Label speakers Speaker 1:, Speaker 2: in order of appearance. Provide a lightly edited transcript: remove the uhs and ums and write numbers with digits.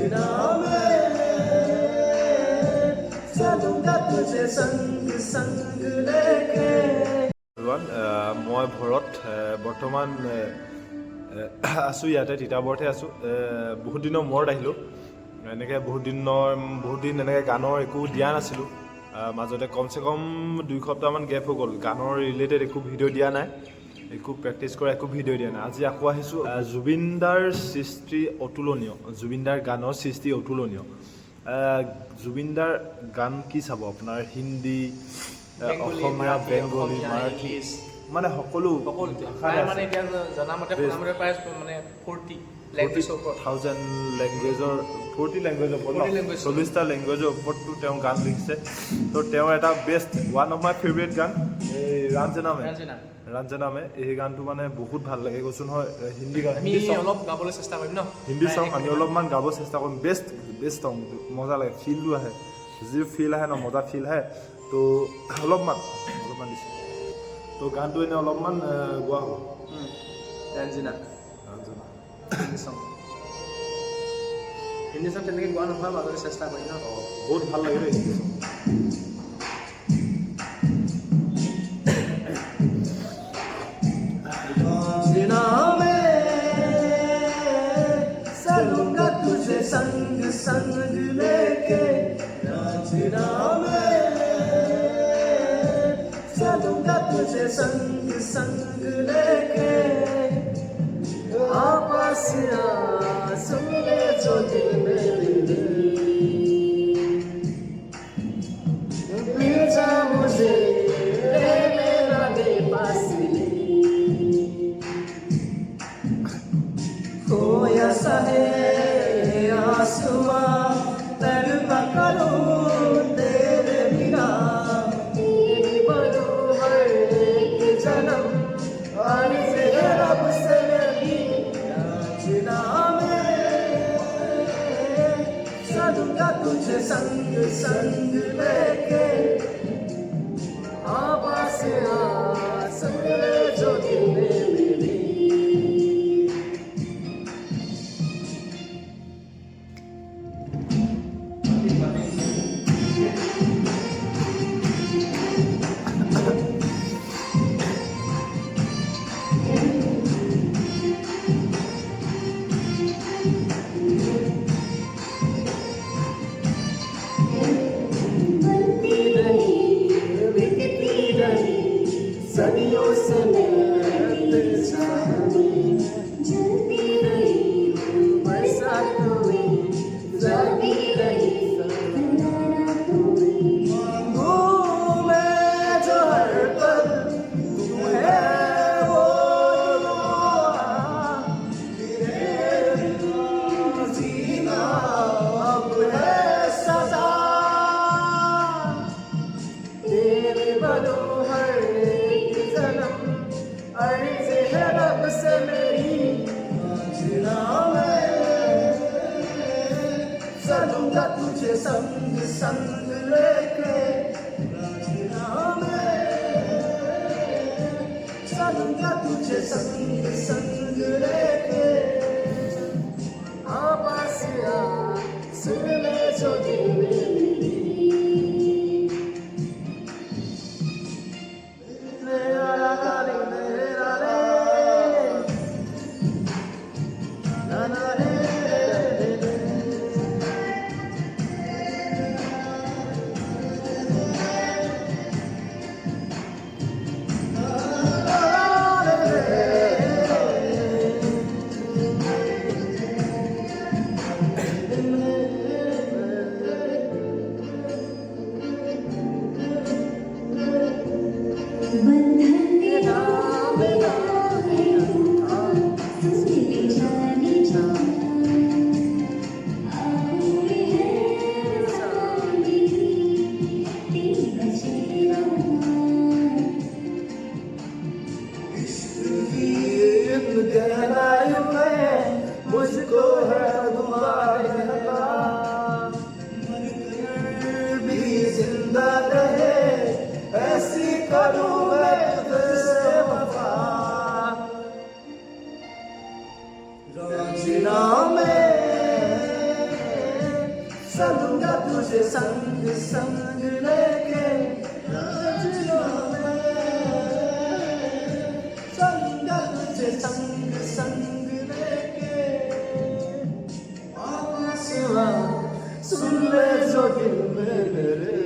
Speaker 1: नाचना मैं चलूंगा तुझे संग संग लेके। মই ভৰত বৰ্তমান আছোঁ ইয়াতে তিতাবৰতে আছোঁ। বহুত দিনৰ মূৰত আহিলোঁ। এনেকৈ বহুত দিন এনেকৈ গানৰ একো দিয়া নাছিলোঁ। মাজতে কমচে কম 2 সপ্তাহমান গেপ হৈ গ'ল। গানৰ ৰিলেটেড একো ভিডিঅ' দিয়া নাই, একো প্ৰেক্টিছ কৰা একো ভিডিঅ' দিয়া নাই। আজি আকৌ আহিছোঁ। জুবিন দাৰ সৃষ্টি অতুলনীয়, জুবিন দাৰ গানৰ সৃষ্টি অতুলনীয়। জুবিন দাৰ গান কি চাব আপোনাৰ, হিন্দী, অসমীয়া, বেংগলী, মাৰাঠী, মানে সকলো
Speaker 2: মানে এতিয়া জনামতে শুনামতে প্ৰায় মানে 40,000
Speaker 1: লেংগুৱেজৰ 40টা লেংগুৱেজৰ ওপৰতো তেওঁ গান লিখিছে। তো তেওঁৰ এটা best one of my favourite গান এই ৰাঞ্জনামে। এই গানটো মানে বহুত ভাল লাগে, কৈছোঁ নহয়। হিন্দী গান,
Speaker 2: অলপ গাবলৈ চেষ্টা কৰিম ন,
Speaker 1: হিন্দী চং আমি অলপমান গাব চেষ্টা কৰিম। বেষ্ট চং, মজা লাগে, ফিলটো আহে, যি ফিল আহে ন, মজা ফিল আহে। তো অলপমান দিছোঁ। তো গানটো এনেই অলপমান গোৱা হ'ব।
Speaker 2: ৰাঞ্জনা হিন্দী চং তেনেকৈ গোৱা নহয়, মাজতে চেষ্টা কৰিম ন।
Speaker 1: বহুত ভাল লাগে দেই হিন্দী চং।
Speaker 3: नाचना मैं चलूंगा तुझे संग संग लेके। नाचना मैं चलूंगा तुझे संग संग लेके। आपस सुन ले जो दिल में मेरे, भेजा मुझे मेरा बेपास खोया सा है आसमां, तड़पा करूं तेरे बिना। तेरी मनोहर एक जन्म अर्ज़ है रब से मेरी। नाचना मैं चलूंगा तुझे संग संग लेके। आवाज़ सुन ले जो दिल में मेरी। सदियों से मैं जलती रही बरसात हुई, जाती रही घूमे जो हर पल तू है वो जीना अब है सजा। तेरे मनोहर अर्ज़ है रब से मेरी। नाचना मैं चलूंगा तुझे संग संग लेके। नाचना मैं चलूंगा तुझे संग संग लेके। आवाज़ सुन ले जो दिल में मेरी। मुझको है तुम्हारा भी जिंदा रहे, ऐसी करूँ मैं चलूंगा तुझे संग संग लेके राजना चलूंगा तुझे संग संग लेके आसमां सुन ले जो दिल में मेरे